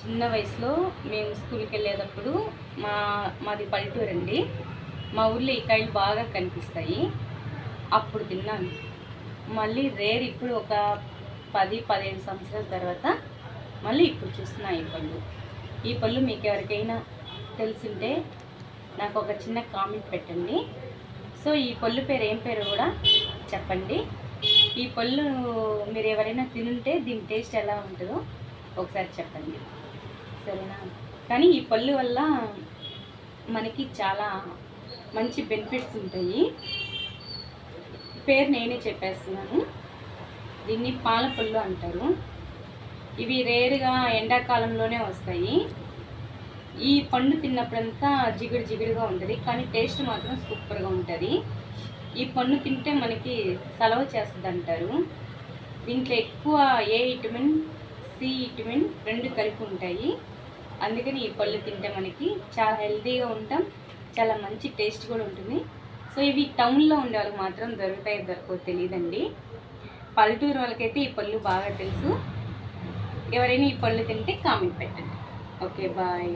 చిన్న వయసులో మేము స్కూల్కి వెళ్ళేటప్పుడు మాది పల్లెటూరు అండి. మా ఊళ్ళో ఈ కాయలు బాగా కనిపిస్తాయి. అప్పుడు తిన్నాను. మళ్ళీ రేర్ ఇప్పుడు ఒక 10-15 సంవత్సరాల తర్వాత మళ్ళీ ఇప్పుడు చూస్తున్నా ఈ పళ్ళు మీకు ఎవరికైనా తెలుసుంటే నాకు ఒక చిన్న కామెంట్ పెట్టండి. సో ఈ పళ్ళు పేరు ఏం పేరు కూడా చెప్పండి. ఈ పళ్ళు మీరు ఎవరైనా తినుంటే దీని టేస్ట్ ఎలా ఉంటుందో ఒకసారి చెప్పండి, సరేనా? కానీ ఈ పళ్ళు వల్ల మనకి చాలా మంచి బెనిఫిట్స్ ఉంటాయి. పేరు నేనే చెప్పేస్తున్నాను. దీన్ని పాల పళ్ళు అంటారు. ఇవి రేరుగా ఎండాకాలంలోనే వస్తాయి. ఈ పండు తిన్నప్పుడంతా జిగురు జిగురుగా ఉంటుంది, కానీ టేస్ట్ మాత్రం సూపర్గా ఉంటుంది. ఈ పండు తింటే మనకి సలవ చేస్తుంది అంటారు. దీంట్లో ఎక్కువ ఏ విటమిన్, సి విటమిన్ 2 కలిపి ఉంటాయి. అందుకని ఈ పళ్ళు తింటే మనకి చాలా హెల్తీగా ఉంటాం, చాలా మంచి టేస్ట్ కూడా ఉంటుంది. సో ఇవి టౌన్లో ఉండే వాళ్ళకి మాత్రం దొరకవో తెలియదండి. పల్లెటూరు వాళ్ళకైతే ఈ పళ్ళు బాగా తెలుసు. ఎవరైనా ఈ పళ్ళు తింటే కామెంట్ పెట్టండి. Okay, bye.